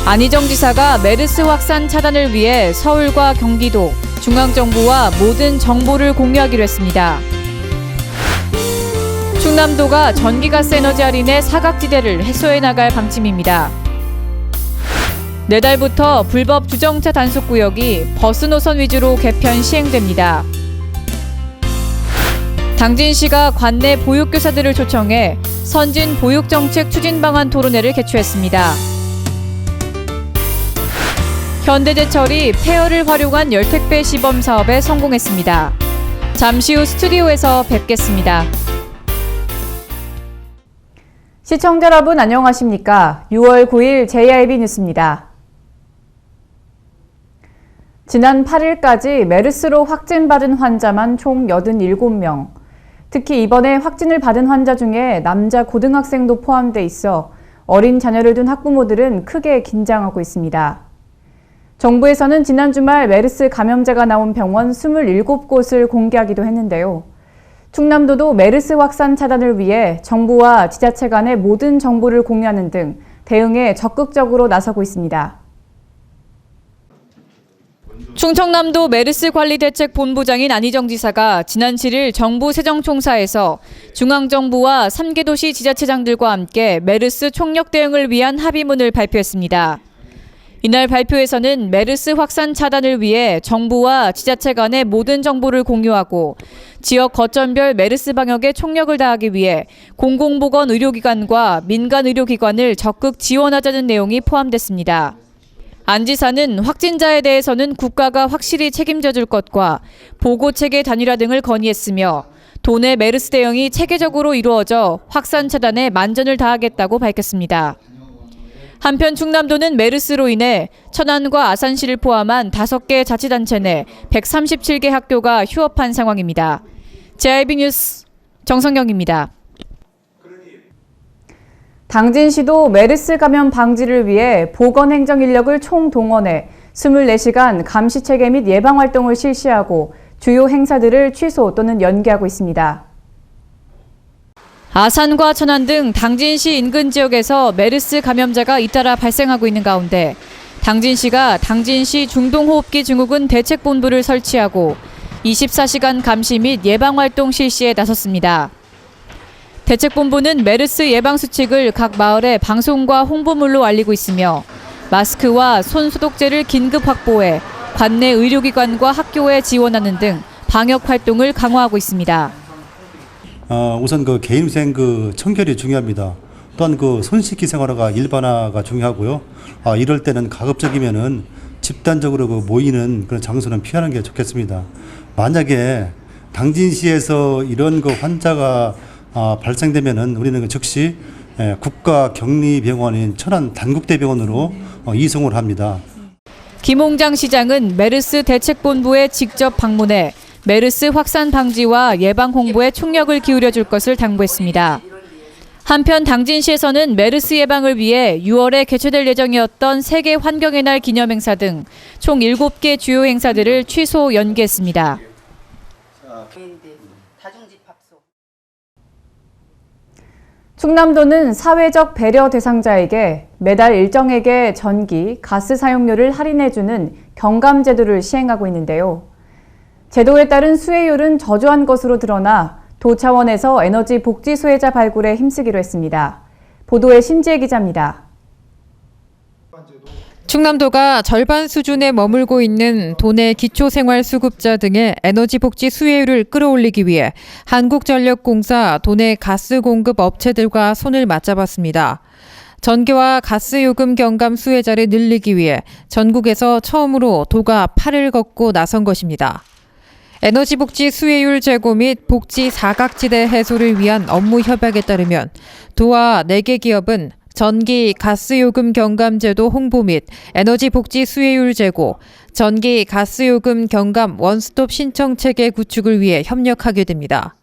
안희정 지사가 메르스 확산 차단을 위해 서울과 경기도, 중앙정부와 모든 정보를 공유하기로 했습니다. 충남도가 전기가스 에너지 할인의 사각지대를 해소해 나갈 방침입니다. 내달부터 불법 주정차 단속구역이 버스 노선 위주로 개편 시행됩니다. 당진시가 관내 보육교사들을 초청해 선진 보육정책 추진 방안 토론회를 개최했습니다. 현대제철이 폐열을 활용한 열택배 시범 사업에 성공했습니다. 잠시 후 스튜디오에서 뵙겠습니다. 시청자 여러분 안녕하십니까? 6월 9일 JIB 뉴스입니다. 지난 8일까지 메르스로 확진받은 환자만 총 87명. 특히 이번에 확진을 받은 환자 중에 남자 고등학생도 포함돼 있어 어린 자녀를 둔 학부모들은 크게 긴장하고 있습니다. 정부에서는 지난 주말 메르스 감염자가 나온 병원 27곳을 공개하기도 했는데요. 충남도도 메르스 확산 차단을 위해 정부와 지자체 간의 모든 정보를 공유하는 등 대응에 적극적으로 나서고 있습니다. 충청남도 메르스관리대책본부장인 안희정 지사가 지난 7일 정부 세정총사에서 중앙정부와 3개 도시 지자체장들과 함께 메르스 총력 대응을 위한 합의문을 발표했습니다. 이날 발표에서는 메르스 확산 차단을 위해 정부와 지자체 간의 모든 정보를 공유하고 지역 거점별 메르스 방역에 총력을 다하기 위해 공공보건 의료기관과 민간 의료기관을 적극 지원하자는 내용이 포함됐습니다. 안 지사는 확진자에 대해서는 국가가 확실히 책임져 줄 것과 보고체계 단일화 등을 건의했으며 도내 메르스 대응이 체계적으로 이루어져 확산 차단에 만전을 다하겠다고 밝혔습니다. 한편 충남도는 메르스로 인해 천안과 아산시를 포함한 5개 자치단체 내 137개 학교가 휴업한 상황입니다. JIB 뉴스 정성경입니다. 당진시도 메르스 감염 방지를 위해 보건행정 인력을 총동원해 24시간 감시체계 및 예방활동을 실시하고 주요 행사들을 취소 또는 연기하고 있습니다. 아산과 천안 등 당진시 인근 지역에서 메르스 감염자가 잇따라 발생하고 있는 가운데 당진시가 당진시 중동호흡기 증후군 대책본부를 설치하고 24시간 감시 및 예방활동 실시에 나섰습니다. 대책본부는 메르스 예방수칙을 각 마을에 방송과 홍보물로 알리고 있으며 마스크와 손소독제를 긴급 확보해 관내 의료기관과 학교에 지원하는 등 방역활동을 강화하고 있습니다. 우선 개인위생 청결이 중요합니다. 또한 손 씻기 생활화가 일반화가 중요하고요. 이럴 때는 가급적이면은 집단적으로 모이는 그런 장소는 피하는 게 좋겠습니다. 만약에 당진시에서 이런 환자가 발생되면은 우리는 즉시 국가격리병원인 천안 단국대병원으로 이송을 합니다. 김홍장 시장은 메르스 대책본부에 직접 방문해 메르스 확산 방지와 예방 홍보에 총력을 기울여 줄 것을 당부했습니다. 한편 당진시에서는 메르스 예방을 위해 6월에 개최될 예정이었던 세계 환경의 날 기념행사 등 총 7개 주요 행사들을 취소 연기했습니다. 충남도는 사회적 배려 대상자에게 매달 일정액의 전기, 가스 사용료를 할인해주는 경감제도를 시행하고 있는데요. 제도에 따른 수혜율은 저조한 것으로 드러나 도 차원에서 에너지 복지 수혜자 발굴에 힘쓰기로 했습니다. 보도에 신지혜 기자입니다. 충남도가 절반 수준에 머물고 있는 도내 기초생활수급자 등의 에너지 복지 수혜율을 끌어올리기 위해 한국전력공사 도내 가스 공급 업체들과 손을 맞잡았습니다. 전기와 가스 요금 경감 수혜자를 늘리기 위해 전국에서 처음으로 도가 팔을 걷고 나선 것입니다. 에너지 복지 수혜율 제고 및 복지 사각지대 해소를 위한 업무 협약에 따르면 도와 4개 기업은 전기, 가스 요금 경감 제도 홍보 및 에너지 복지 수혜율 제고, 전기, 가스 요금 경감 원스톱 신청 체계 구축을 위해 협력하게 됩니다.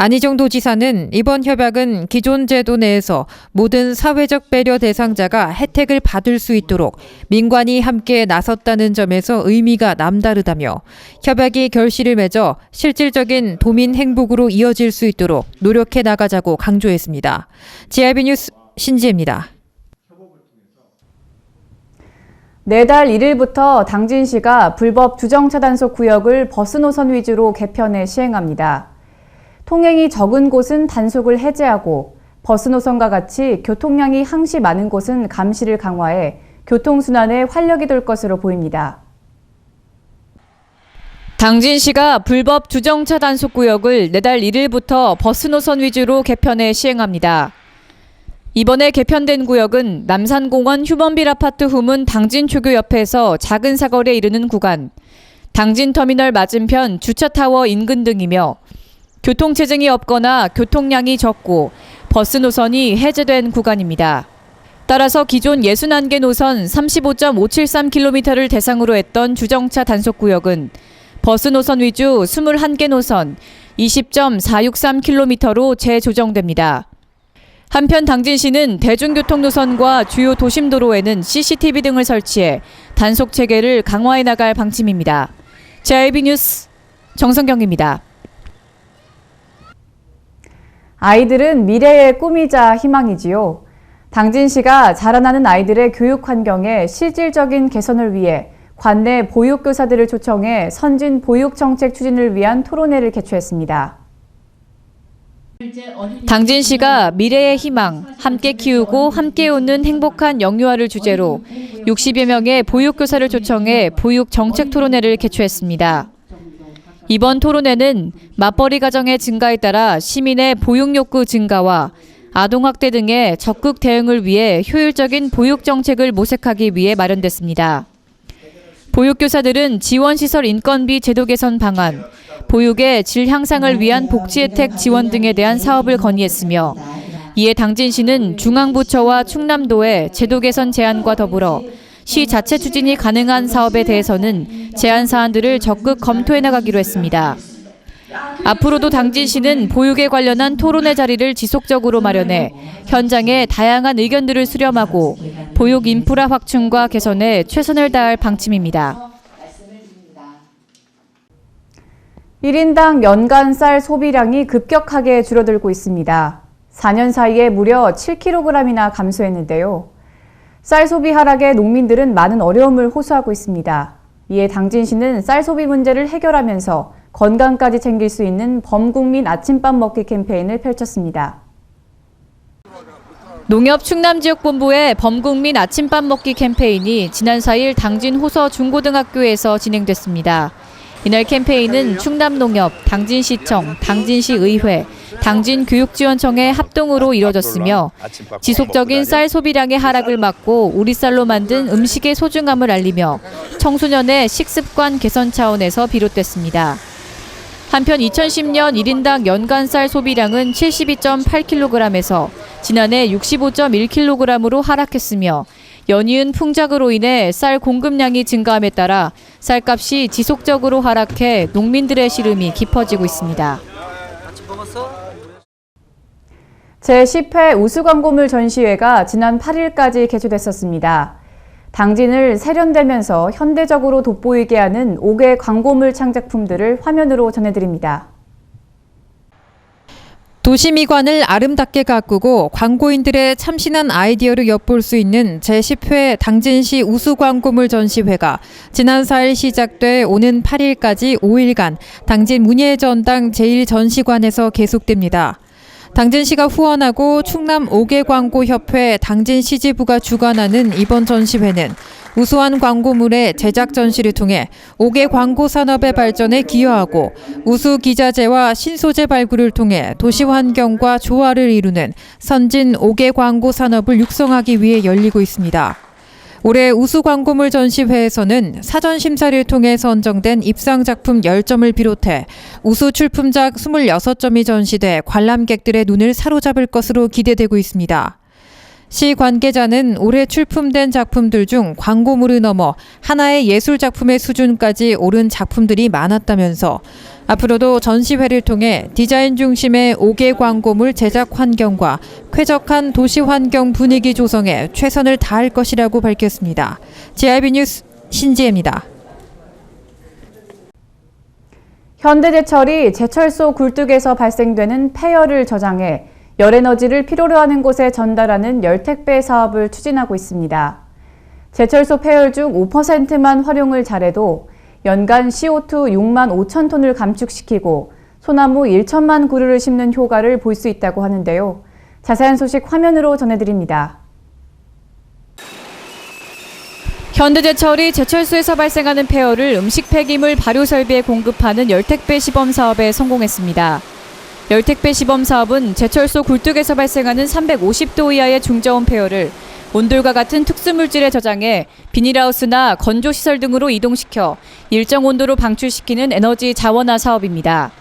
안희정 도지사는 이번 협약은 기존 제도 내에서 모든 사회적 배려 대상자가 혜택을 받을 수 있도록 민관이 함께 나섰다는 점에서 의미가 남다르다며 협약이 결실을 맺어 실질적인 도민 행복으로 이어질 수 있도록 노력해 나가자고 강조했습니다. JIB 뉴스 신지혜입니다. 내달 1일부터 당진시가 불법 주정차 단속 구역을 버스 노선 위주로 개편해 시행합니다. 통행이 적은 곳은 단속을 해제하고 버스 노선과 같이 교통량이 항시 많은 곳은 감시를 강화해 교통순환에 활력이 돌 것으로 보입니다. 당진시가 불법 주정차 단속 구역을 내달 1일부터 버스 노선 위주로 개편해 시행합니다. 이번에 개편된 구역은 남산공원 휴먼빌 아파트 후문 당진초교 옆에서 작은 사거리에 이르는 구간, 당진터미널 맞은편 주차타워 인근 등이며 교통체증이 없거나 교통량이 적고 버스 노선이 해제된 구간입니다. 따라서 기존 61개 노선 35.573km를 대상으로 했던 주정차 단속구역은 버스 노선 위주 21개 노선 20.463km로 재조정됩니다. 한편 당진시는 대중교통 노선과 주요 도심도로에는 CCTV 등을 설치해 단속 체계를 강화해 나갈 방침입니다. JIB 뉴스 정성경입니다. 아이들은 미래의 꿈이자 희망이지요. 당진시가 자라나는 아이들의 교육 환경의 실질적인 개선을 위해 관내 보육교사들을 초청해 선진 보육 정책 추진을 위한 토론회를 개최했습니다. 당진시가 미래의 희망, 함께 키우고 함께 웃는 행복한 영유아를 주제로 60여 명의 보육교사를 초청해 보육 정책 토론회를 개최했습니다. 이번 토론회는 맞벌이 가정의 증가에 따라 시민의 보육 욕구 증가와 아동학대 등의 적극 대응을 위해 효율적인 보육 정책을 모색하기 위해 마련됐습니다. 보육교사들은 지원시설 인건비 제도 개선 방안, 보육의 질 향상을 위한 복지 혜택 지원 등에 대한 사업을 건의했으며 이에 당진시는 중앙부처와 충남도의 제도 개선 제안과 더불어 시 자체 추진이 가능한 사업에 대해서는 제안 사안들을 적극 검토해 나가기로 했습니다. 앞으로도 당진시는 보육에 관련한 토론회 자리를 지속적으로 마련해 현장의 다양한 의견들을 수렴하고 보육 인프라 확충과 개선에 최선을 다할 방침입니다. 1인당 연간 쌀 소비량이 급격하게 줄어들고 있습니다. 4년 사이에 무려 7kg이나 감소했는데요. 쌀 소비 하락에 농민들은 많은 어려움을 호소하고 있습니다. 이에 당진시는 쌀 소비 문제를 해결하면서 건강까지 챙길 수 있는 범국민 아침밥 먹기 캠페인을 펼쳤습니다. 농협충남지역본부의 범국민 아침밥 먹기 캠페인이 지난 4일 당진 호서 중고등학교에서 진행됐습니다. 이날 캠페인은 충남농협, 당진시청, 당진시의회, 당진교육지원청의 합동으로 이뤄졌으며 지속적인 쌀 소비량의 하락을 막고 우리 쌀로 만든 음식의 소중함을 알리며 청소년의 식습관 개선 차원에서 비롯됐습니다. 한편 2010년 1인당 연간 쌀 소비량은 72.8kg에서 지난해 65.1kg으로 하락했으며 연이은 풍작으로 인해 쌀 공급량이 증가함에 따라 쌀값이 지속적으로 하락해 농민들의 시름이 깊어지고 있습니다. 제10회 우수광고물 전시회가 지난 8일까지 개최됐었습니다. 당진을 세련되면서 현대적으로 돋보이게 하는 5개 광고물 창작품들을 화면으로 전해드립니다. 도시미관을 아름답게 가꾸고 광고인들의 참신한 아이디어를 엿볼 수 있는 제10회 당진시 우수광고물 전시회가 지난 4일 시작돼 오는 8일까지 5일간 당진 문예전당 제1전시관에서 계속됩니다. 당진시가 후원하고 충남 5개 광고협회 당진시지부가 주관하는 이번 전시회는 우수한 광고물의 제작 전시를 통해 5개 광고 산업의 발전에 기여하고 우수 기자재와 신소재 발굴을 통해 도시 환경과 조화를 이루는 선진 5개 광고 산업을 육성하기 위해 열리고 있습니다. 올해 우수 광고물 전시회에서는 사전 심사를 통해 선정된 입상 작품 10점을 비롯해 우수 출품작 26점이 전시돼 관람객들의 눈을 사로잡을 것으로 기대되고 있습니다. 시 관계자는 올해 출품된 작품들 중 광고물을 넘어 하나의 예술 작품의 수준까지 오른 작품들이 많았다면서 앞으로도 전시회를 통해 디자인 중심의 5개 광고물 제작 환경과 쾌적한 도시 환경 분위기 조성에 최선을 다할 것이라고 밝혔습니다. JIB 뉴스 신지혜입니다. 현대제철이 제철소 굴뚝에서 발생되는 폐열을 저장해 열에너지를 필요로 하는 곳에 전달하는 열택배 사업을 추진하고 있습니다. 제철소 폐열 중 5%만 활용을 잘해도 연간 CO2 6만 5천 톤을 감축시키고 소나무 1천만 그루를 심는 효과를 볼 수 있다고 하는데요. 자세한 소식 화면으로 전해드립니다. 현대제철이 제철소에서 발생하는 폐열을 음식 폐기물 발효 설비에 공급하는 열택배 시범 사업에 성공했습니다. 열택배 시범 사업은 제철소 굴뚝에서 발생하는 350도 이하의 중저온 폐열을 온돌과 같은 특수물질에 저장해 비닐하우스나 건조시설 등으로 이동시켜 일정 온도로 방출시키는 에너지 자원화 사업입니다.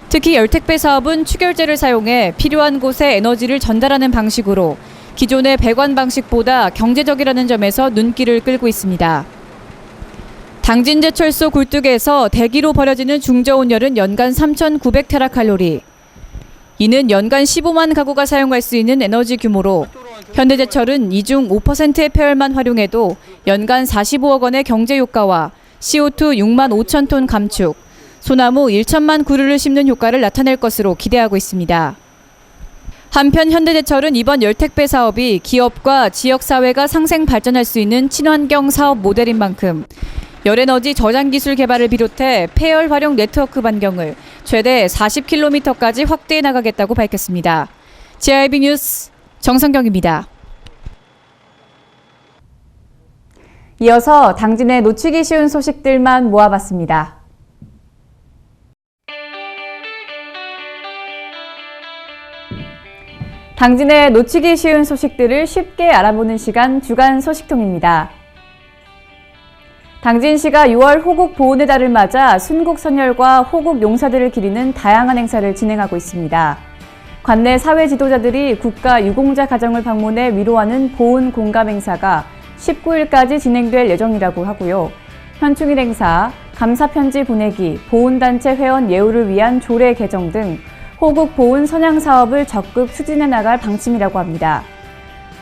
특히 열택배 사업은 추결제를 사용해 필요한 곳에 에너지를 전달하는 방식으로 기존의 배관 방식보다 경제적이라는 점에서 눈길을 끌고 있습니다. 당진제철소 굴뚝에서 대기로 버려지는 중저온열은 연간 3,900테라칼로리. 이는 연간 15만 가구가 사용할 수 있는 에너지 규모로 현대제철은 이 중 5%의 폐열만 활용해도 연간 45억 원의 경제 효과와 CO2 6만 5천 톤 감축, 소나무 1천만 그루를 심는 효과를 나타낼 것으로 기대하고 있습니다. 한편 현대제철은 이번 열택배 사업이 기업과 지역사회가 상생 발전할 수 있는 친환경 사업 모델인 만큼 열에너지 저장 기술 개발을 비롯해 폐열 활용 네트워크 반경을 최대 40km까지 확대해 나가겠다고 밝혔습니다. JIB 뉴스 정성경입니다. 이어서 당진의 놓치기 쉬운 소식들만 모아봤습니다. 당진의 놓치기 쉬운 소식들을 쉽게 알아보는 시간 주간 소식통입니다. 당진시가 6월 호국 보훈의 달을 맞아 순국선열과 호국 용사들을 기리는 다양한 행사를 진행하고 있습니다. 관내 사회 지도자들이 국가 유공자 가정을 방문해 위로하는 보훈 공감 행사가 19일까지 진행될 예정이라고 하고요. 현충일 행사, 감사편지 보내기, 보훈단체 회원 예우를 위한 조례 개정 등 호국 보훈 선양 사업을 적극 추진해 나갈 방침이라고 합니다.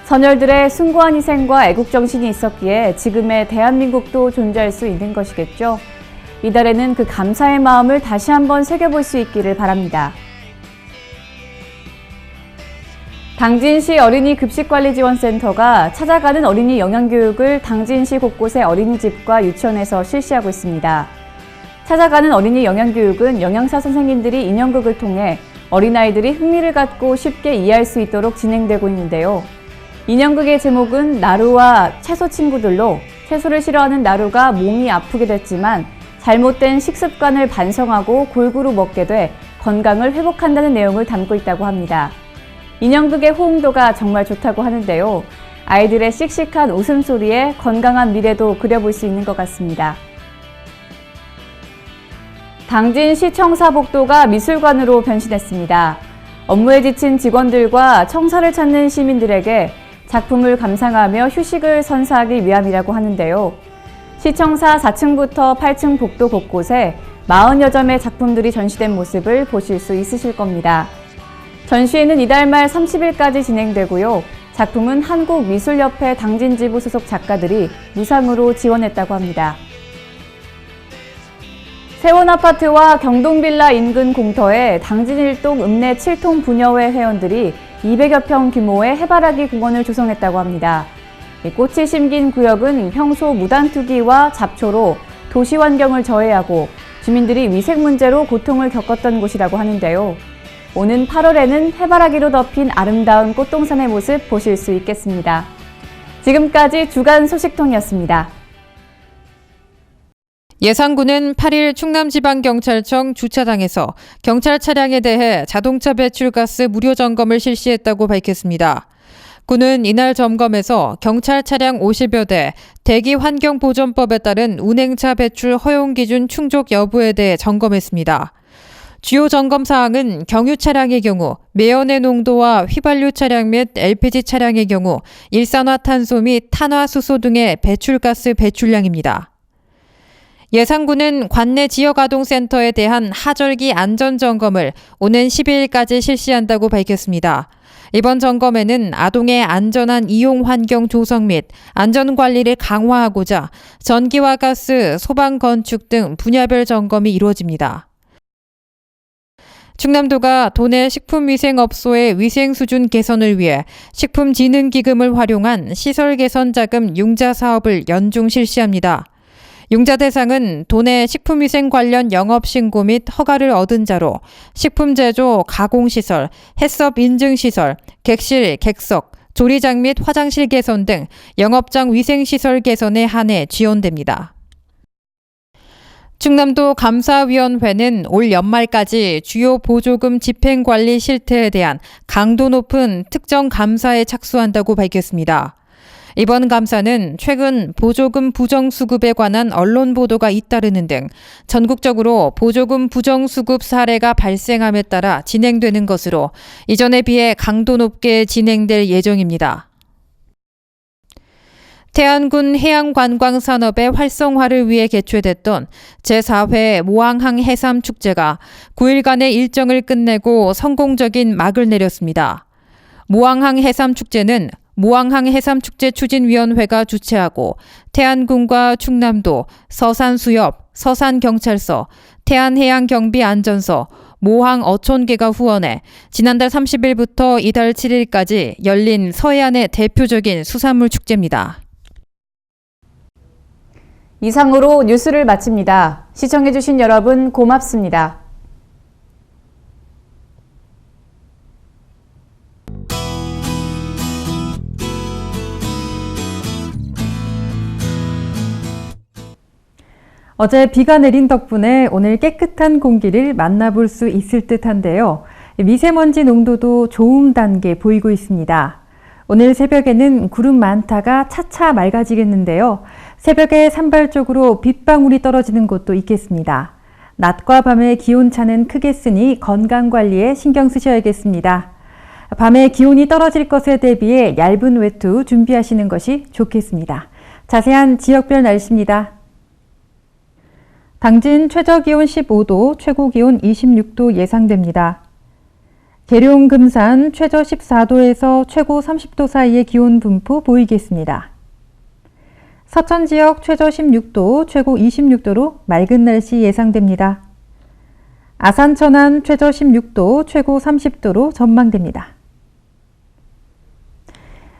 선열들의 숭고한 희생과 애국정신이 있었기에 지금의 대한민국도 존재할 수 있는 것이겠죠. 이달에는 그 감사의 마음을 다시 한번 새겨볼 수 있기를 바랍니다. 당진시 어린이 급식관리지원센터가 찾아가는 어린이 영양교육을 당진시 곳곳의 어린이집과 유치원에서 실시하고 있습니다. 찾아가는 어린이 영양교육은 영양사 선생님들이 인형극을 통해 어린아이들이 흥미를 갖고 쉽게 이해할 수 있도록 진행되고 있는데요. 인형극의 제목은 나루와 채소 친구들로 채소를 싫어하는 나루가 몸이 아프게 됐지만 잘못된 식습관을 반성하고 골고루 먹게 돼 건강을 회복한다는 내용을 담고 있다고 합니다. 인형극의 호응도가 정말 좋다고 하는데요. 아이들의 씩씩한 웃음소리에 건강한 미래도 그려볼 수 있는 것 같습니다. 당진시 청사복도가 미술관으로 변신했습니다. 업무에 지친 직원들과 청사를 찾는 시민들에게 작품을 감상하며 휴식을 선사하기 위함이라고 하는데요. 시청사 4층부터 8층 복도 곳곳에 40여 점의 작품들이 전시된 모습을 보실 수 있으실 겁니다. 전시회는 이달 말 30일까지 진행되고요. 작품은 한국미술협회 당진지부 소속 작가들이 무상으로 지원했다고 합니다. 세원아파트와 경동빌라 인근 공터에 당진일동 읍내 7통 부녀회 회원들이 200여 평 규모의 해바라기 공원을 조성했다고 합니다. 꽃이 심긴 구역은 평소 무단투기와 잡초로 도시 환경을 저해하고 주민들이 위생 문제로 고통을 겪었던 곳이라고 하는데요. 오는 8월에는 해바라기로 덮인 아름다운 꽃동산의 모습 보실 수 있겠습니다. 지금까지 주간 소식통이었습니다. 예산군은 8일 충남지방경찰청 주차장에서 경찰 차량에 대해 자동차 배출가스 무료 점검을 실시했다고 밝혔습니다. 군은 이날 점검에서 경찰 차량 50여 대, 대기환경보전법에 따른 운행차 배출 허용 기준 충족 여부에 대해 점검했습니다. 주요 점검 사항은 경유 차량의 경우 매연의 농도와 휘발유 차량 및 LPG 차량의 경우 일산화탄소 및 탄화수소 등의 배출가스 배출량입니다. 예산군은 관내 지역아동센터에 대한 하절기 안전점검을 오는 12일까지 실시한다고 밝혔습니다. 이번 점검에는 아동의 안전한 이용 환경 조성 및 안전관리를 강화하고자 전기와 가스, 소방 건축 등 분야별 점검이 이루어집니다. 충남도가 도내 식품위생업소의 위생 수준 개선을 위해 식품진흥기금을 활용한 시설 개선 자금 융자 사업을 연중 실시합니다. 융자 대상은 도내 식품위생 관련 영업신고 및 허가를 얻은 자로 식품제조, 가공시설, 해썹 인증시설, 객실, 객석, 조리장 및 화장실 개선 등 영업장 위생시설 개선에 한해 지원됩니다. 충남도 감사위원회는 올 연말까지 주요 보조금 집행관리 실태에 대한 강도 높은 특정 감사에 착수한다고 밝혔습니다. 이번 감사는 최근 보조금 부정수급에 관한 언론 보도가 잇따르는 등 전국적으로 보조금 부정수급 사례가 발생함에 따라 진행되는 것으로 이전에 비해 강도 높게 진행될 예정입니다. 태안군 해양관광산업의 활성화를 위해 개최됐던 제4회 모항항 해삼축제가 9일간의 일정을 끝내고 성공적인 막을 내렸습니다. 모항항 해삼축제는 모항항 해삼축제 추진위원회가 주최하고 태안군과 충남도, 서산수협, 서산경찰서, 태안해양경비안전서, 모항 어촌계가 후원해 지난달 30일부터 이달 7일까지 열린 서해안의 대표적인 수산물 축제입니다. 이상으로 뉴스를 마칩니다. 시청해주신 여러분 고맙습니다. 어제 비가 내린 덕분에 오늘 깨끗한 공기를 만나볼 수 있을 듯한데요. 미세먼지 농도도 좋음 단계 보이고 있습니다. 오늘 새벽에는 구름 많다가 차차 맑아지겠는데요. 새벽에 산발적으로 빗방울이 떨어지는 곳도 있겠습니다. 낮과 밤의 기온차는 크겠으니 건강관리에 신경 쓰셔야겠습니다. 밤에 기온이 떨어질 것에 대비해 얇은 외투 준비하시는 것이 좋겠습니다. 자세한 지역별 날씨입니다. 당진 최저기온 15도, 최고기온 26도 예상됩니다. 계룡, 금산 최저 14도에서 최고 30도 사이의 기온 분포 보이겠습니다. 서천 지역 최저 16도, 최고 26도로 맑은 날씨 예상됩니다. 아산, 천안 최저 16도, 최고 30도로 전망됩니다.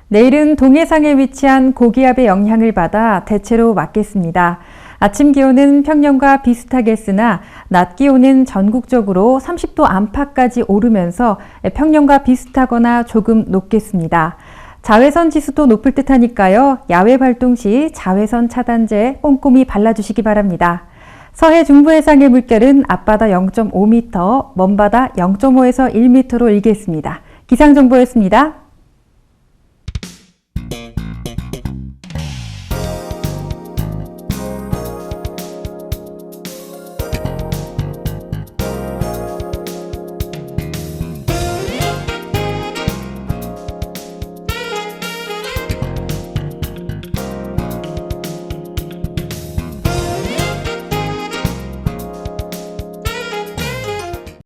내일은 동해상에 위치한 고기압의 영향을 받아 대체로 맑겠습니다. 아침 기온은 평년과 비슷하겠으나 낮 기온은 전국적으로 30도 안팎까지 오르면서 평년과 비슷하거나 조금 높겠습니다. 자외선 지수도 높을 듯하니까요. 야외 활동 시 자외선 차단제 꼼꼼히 발라주시기 바랍니다. 서해 중부 해상의 물결은 앞바다 0.5m, 먼바다 0.5에서 1m로 일겠습니다. 기상정보였습니다.